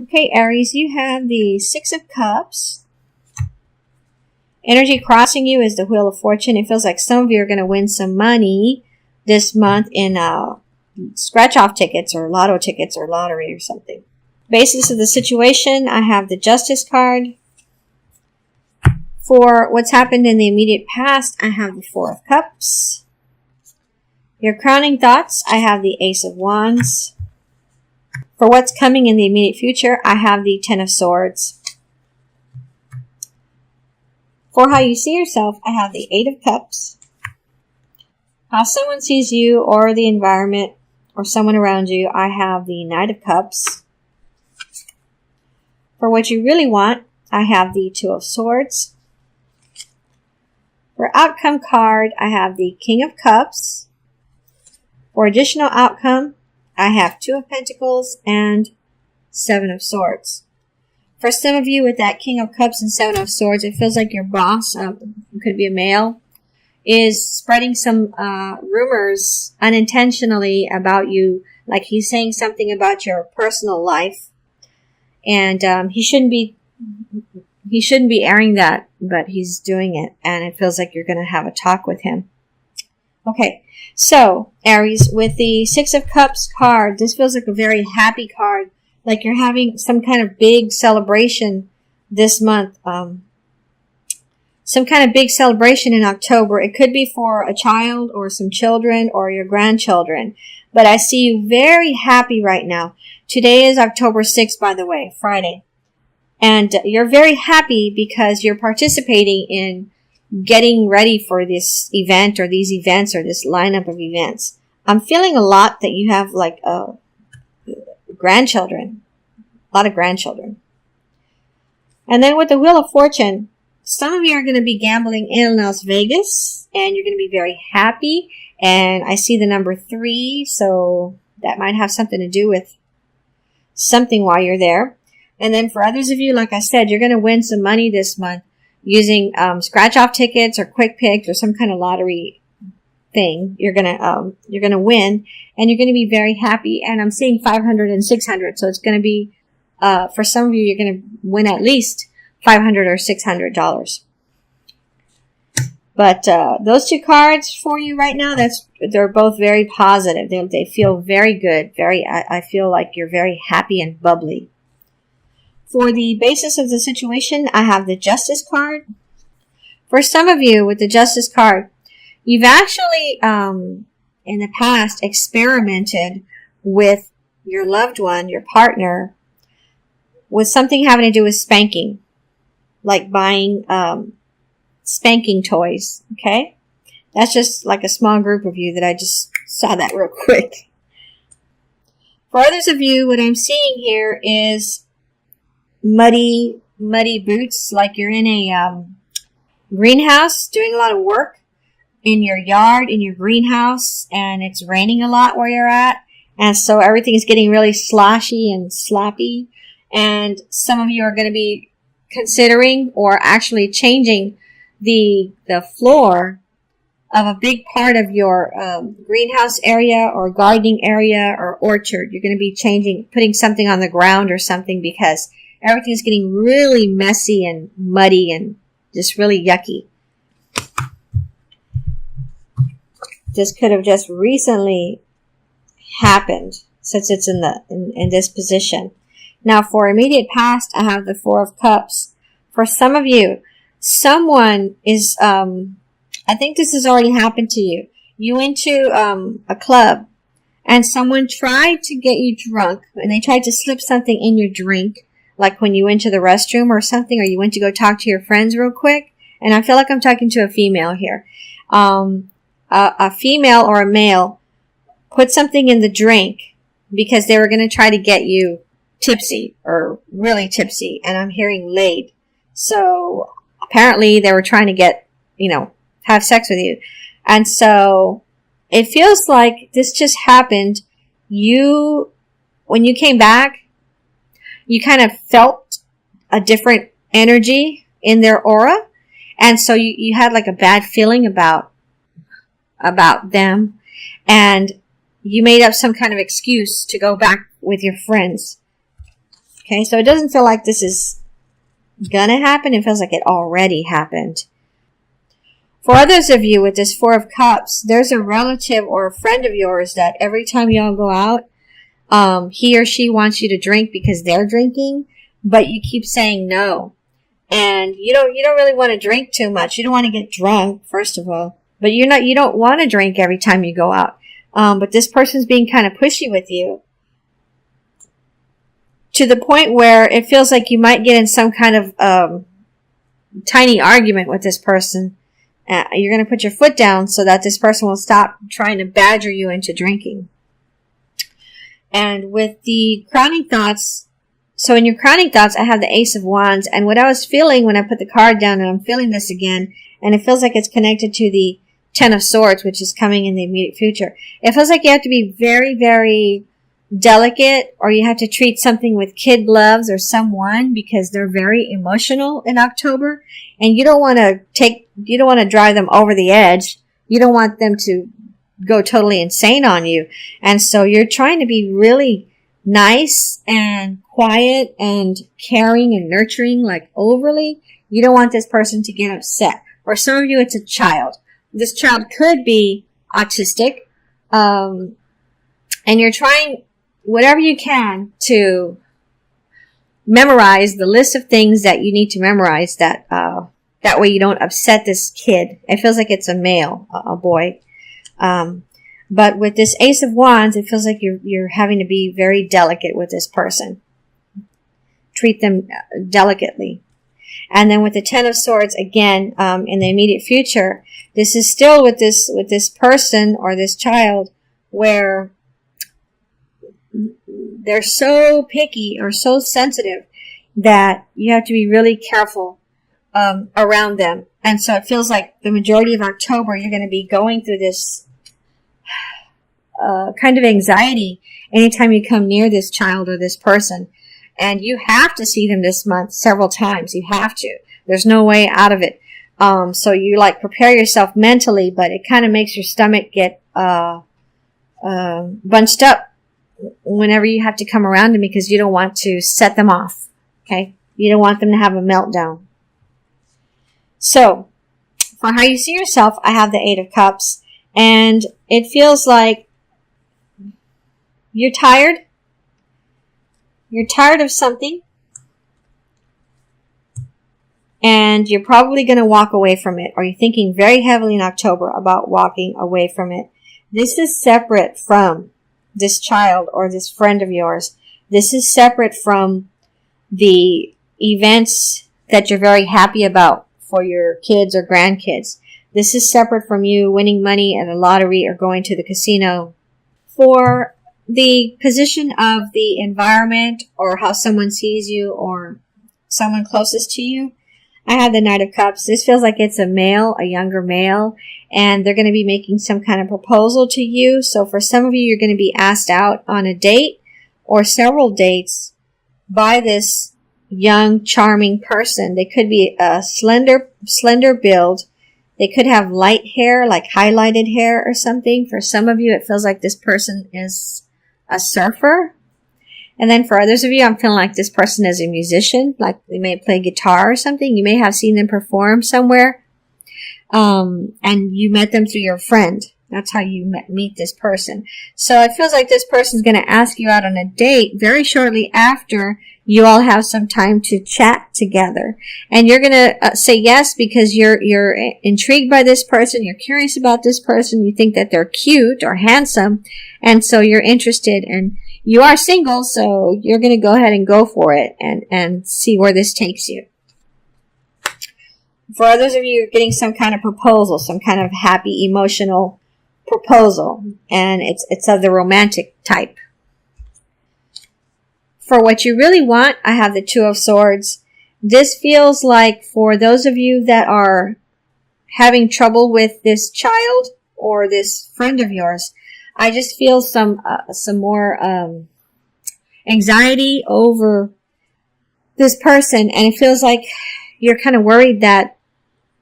Okay, Aries, you have the Six of Cups. Energy crossing you is the Wheel of Fortune. It feels like some of you are going to win some money this month in scratch-off tickets or lotto tickets or lottery or something. Basis of the situation, I have the Justice card. For what's happened in the immediate past, I have the Four of Cups. Your crowning thoughts, I have the Ace of Wands. For what's coming in the immediate future, I have the Ten of Swords. For how you see yourself, I have the Eight of Cups. How someone sees you or the environment or someone around you, I have the Knight of Cups. For what you really want, I have the Two of Swords. For outcome card, I have the King of Cups. For additional outcome, I have Two of Pentacles and Seven of Swords. For some of you with that King of Cups and Seven of Swords, it feels like your boss, who could be a male, is spreading some rumors unintentionally about you. Like he's saying something about your personal life. And he shouldn't be airing that, but he's doing it. And it feels like you're going to have a talk with him. Okay, so Aries, with the Six of Cups card, this feels like a very happy card, like you're having some kind of big celebration this month. Some kind of big celebration in October. It could be for a child or some children or your grandchildren. But I see you very happy right now. Today is October 6th, by the way, Friday. And you're very happy because you're participating in getting ready for this event or these events or this lineup of events. I'm feeling a lot that you have like grandchildren, a lot of grandchildren. And then with the Wheel of Fortune, some of you are going to be gambling in Las Vegas and you're going to be very happy. And I see the number 3, so that might have something to do with something while you're there. And then for others of you, like I said, you're going to win some money this month using scratch-off tickets or quick picks or some kind of lottery thing. You're gonna win, and you're gonna be very happy. And I'm seeing 500 and 600, so it's gonna be for some of you, you're gonna win at least $500 or $600. But those two cards for you right now, they're both very positive. They feel very good. I feel like you're very happy and bubbly. For the basis of the situation, I have the Justice card. For some of you with the Justice card, you've actually, in the past, experimented with your loved one, your partner, with something having to do with spanking, like buying spanking toys, okay? That's just like a small group of you that I just saw that real quick. For others of you, what I'm seeing here is muddy boots, like you're in a greenhouse doing a lot of work in your yard, in your greenhouse, and it's raining a lot where you're at, and so everything is getting really sloshy and sloppy, and some of you are going to be considering or actually changing the floor of a big part of your greenhouse area or gardening area or orchard. You're going to be putting something on the ground or something because everything's getting really messy and muddy and just really yucky. This could have just recently happened since it's in this position. Now for immediate past, I have the Four of Cups. For some of you, someone is, I think this has already happened to you. You went to a club and someone tried to get you drunk and they tried to slip something in your drink. Like when you went to the restroom or something, or you went to go talk to your friends real quick. And I feel like I'm talking to a female here. A female or a male put something in the drink because they were going to try to get you tipsy or really tipsy. And I'm hearing laid. So apparently they were trying to get, have sex with you. And so it feels like this just happened. When you came back, you kind of felt a different energy in their aura. And so you had like a bad feeling about them. And you made up some kind of excuse to go back with your friends. Okay, so it doesn't feel like this is gonna happen. It feels like it already happened. For others of you with this Four of Cups, there's a relative or a friend of yours that every time y'all go out, he or she wants you to drink because they're drinking, but you keep saying no. And you don't really want to drink too much. You don't want to get drunk, first of all. But you don't want to drink every time you go out. But this person's being kind of pushy with you, to the point where it feels like you might get in some kind of tiny argument with this person. You're going to put your foot down so that this person will stop trying to badger you into drinking. And with the crowning thoughts, so in your crowning thoughts, I have the Ace of Wands. And what I was feeling when I put the card down, and I'm feeling this again, and it feels like it's connected to the Ten of Swords, which is coming in the immediate future. It feels like you have to be very, very delicate, or you have to treat something with kid gloves or someone, because they're very emotional in October, and you don't want to drive them over the edge. You don't want them to go totally insane on you. And so you're trying to be really nice and quiet and caring and nurturing, like overly. You don't want this person to get upset. For some of you, it's a child. This child could be autistic, and you're trying whatever you can to memorize the list of things that you need to memorize, that way you don't upset this kid. It feels like it's a male, a boy. But with this Ace of Wands, it feels like you're having to be very delicate with this person. Treat them delicately. And then with the Ten of Swords, again, in the immediate future, this is still with this person or this child where they're so picky or so sensitive that you have to be really careful around them. And so it feels like the majority of October, you're going to be going through this kind of anxiety anytime you come near this child or this person. And you have to see them this month several times. You have to. There's no way out of it. So you like prepare yourself mentally, but it kind of makes your stomach get bunched up whenever you have to come around them, because you don't want to set them off. Okay? You don't want them to have a meltdown. So, for how you see yourself, I have the Eight of Cups, and it feels like you're tired. You're tired of something, and you're probably going to walk away from it, or you're thinking very heavily in October about walking away from it. This is separate from this child or this friend of yours. This is separate from the events that you're very happy about for your kids or grandkids. This is separate from you winning money at a lottery or going to the casino. For the position of the environment or how someone sees you or someone closest to you, I have the Knight of Cups. This feels like it's a male, a younger male, and they're going to be making some kind of proposal to you. So for some of you, you're going to be asked out on a date or several dates by this young, charming person. They could be a slender build. They could have light hair, like highlighted hair or something. For some of you, it feels like this person is a surfer. And then for others of you, I'm feeling like this person is a musician, like they may play guitar or something. You may have seen them perform somewhere, and you met them through your friend. That's how you meet this person. So it feels like this person's going to ask you out on a date very shortly after you all have some time to chat together. And you're going to say yes because you're intrigued by this person. You're curious about this person. You think that they're cute or handsome. And so you're interested, and you are single. So you're going to go ahead and go for it and see where this takes you. For others of you, you're getting some kind of proposal, some kind of happy, emotional proposal. And it's of the romantic type. For what you really want, I have the Two of Swords. This feels like for those of you that are having trouble with this child or this friend of yours, I just feel some more anxiety over this person, and it feels like you're kind of worried that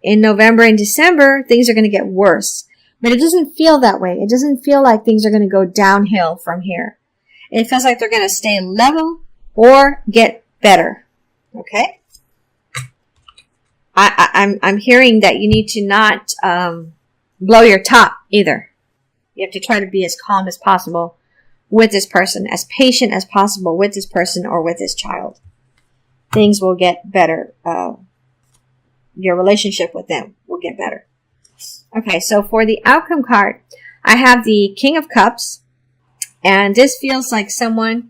in November and December things are going to get worse. But it doesn't feel that way. It doesn't feel like things are going to go downhill from here. It feels like they're going to stay level or get better. Okay? I'm hearing that you need to not blow your top either. You have to try to be as calm as possible with this person, as patient as possible with this person or with this child. Things will get better. Your relationship with them will get better. Okay, so for the outcome card, I have the King of Cups, and this feels like someone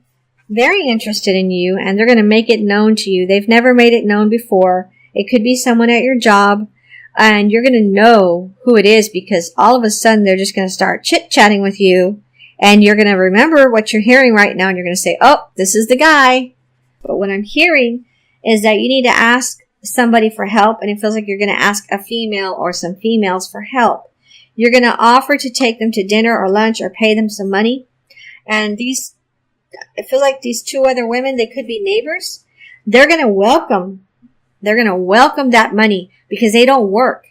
very interested in you, and they're going to make it known to you. They've never made it known before. It could be someone at your job, and you're going to know who it is because all of a sudden they're just going to start chit-chatting with you, and you're going to remember what you're hearing right now, and you're going to say, oh, this is the guy. But what I'm hearing is that you need to ask somebody for help, and it feels like you're going to ask a female or some females for help. You're going to offer to take them to dinner or lunch or pay them some money. And I feel like these two other women, they could be neighbors. They're going to welcome that money because they don't work.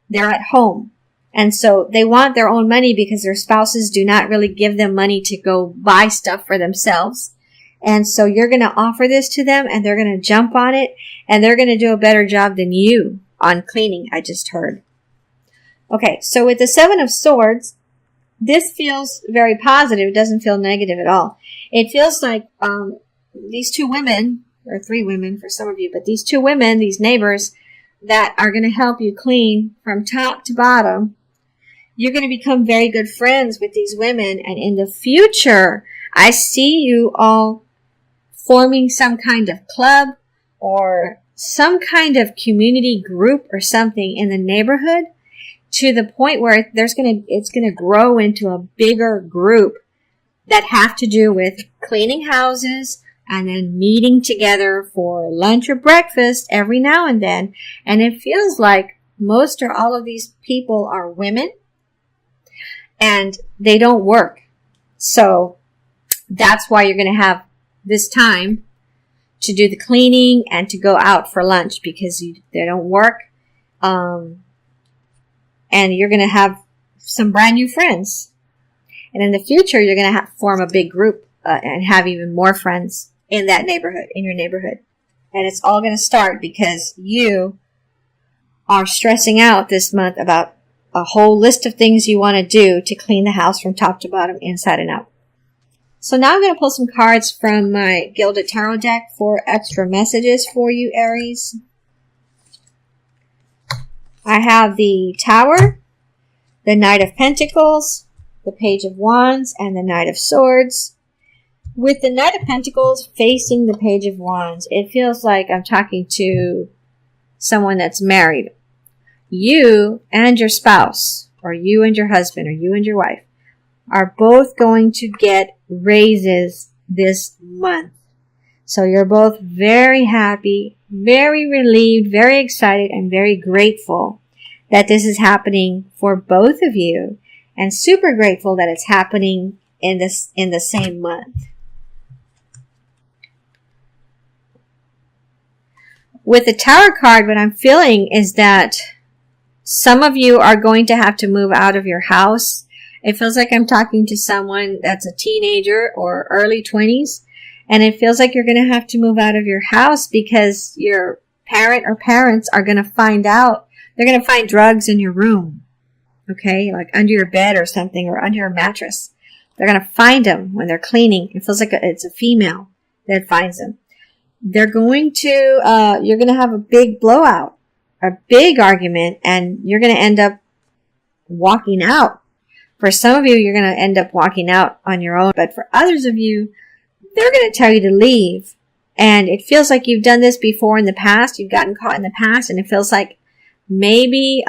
They're at home. And so they want their own money because their spouses do not really give them money to go buy stuff for themselves. And so you're going to offer this to them, and they're going to jump on it, and they're going to do a better job than you on cleaning, I just heard. Okay, so with the Seven of Swords, this feels very positive. It doesn't feel negative at all. It feels like these two women, or three women for some of you, but these two women, these neighbors that are going to help you clean from top to bottom, you're going to become very good friends with these women, and in the future, I see you all forming some kind of club or some kind of community group or something in the neighborhood to the point where it's going to grow into a bigger group that have to do with cleaning houses and then meeting together for lunch or breakfast every now and then. And it feels like most or all of these people are women and they don't work. So that's why you're going to have this time to do the cleaning and to go out for lunch because they don't work. And you're going to have some brand new friends. And in the future, you're going to form a big group and have even more friends in that neighborhood, in your neighborhood. And it's all going to start because you are stressing out this month about a whole list of things you want to do to clean the house from top to bottom, inside and out. So now I'm going to pull some cards from my Gilded Tarot deck for extra messages for you, Aries. I have the Tower, the Knight of Pentacles, the Page of Wands, and the Knight of Swords. With the Knight of Pentacles facing the Page of Wands, it feels like I'm talking to someone that's married. You and your spouse, or you and your husband, or you and your wife, are both going to get raises this month. So you're both very happy, very relieved, very excited, and very grateful that this is happening for both of you, and super grateful that it's happening in the same month. With the Tower card, what I'm feeling is that some of you are going to have to move out of your house. It feels like I'm talking to someone that's a teenager or early 20s, and it feels like you're going to have to move out of your house because your parent or parents are going to find out. They're going to find drugs in your room, okay, like under your bed or something, or under your mattress. They're going to find them when they're cleaning. It feels like it's a female that finds them. They're going to, you're going to have a big blowout, a big argument, and you're going to end up walking out. For some of you, you're going to end up walking out on your own. But for others of you, they're going to tell you to leave. And it feels like you've done this before in the past. You've gotten caught in the past. And it feels like maybe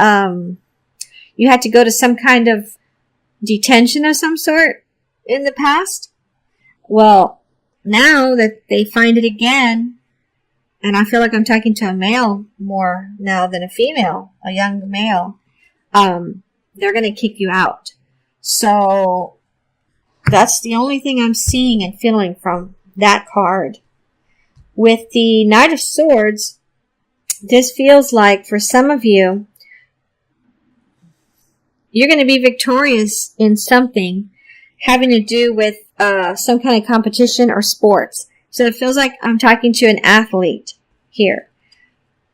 you had to go to some kind of detention of some sort in the past. Well, now that they find it again, and I feel like I'm talking to a male more now than a female, a young male, they're going to kick you out. So that's the only thing I'm seeing and feeling from that card. With the Knight of Swords, this feels like for some of you, you're going to be victorious in something having to do with some kind of competition or sports. So it feels like I'm talking to an athlete here.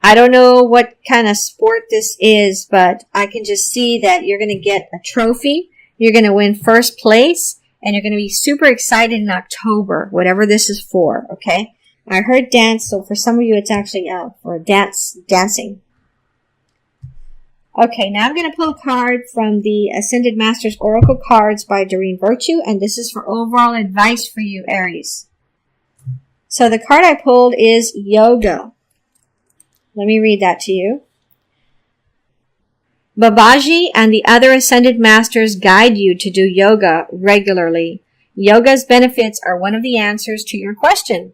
I don't know what kind of sport this is, but I can just see that you're going to get a trophy. You're going to win first place, and you're going to be super excited in October, whatever this is for, okay? I heard dance, so for some of you it's actually for dancing. Okay, now I'm going to pull a card from the Ascended Masters Oracle cards by Doreen Virtue, and this is for overall advice for you, Aries. So the card I pulled is Yoga. Let me read that to you. Babaji and the other Ascended Masters guide you to do yoga regularly. Yoga's benefits are one of the answers to your question.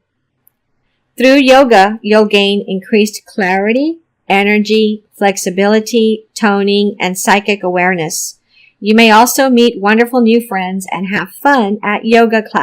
Through yoga, you'll gain increased clarity, energy, flexibility, toning, and psychic awareness. You may also meet wonderful new friends and have fun at yoga class.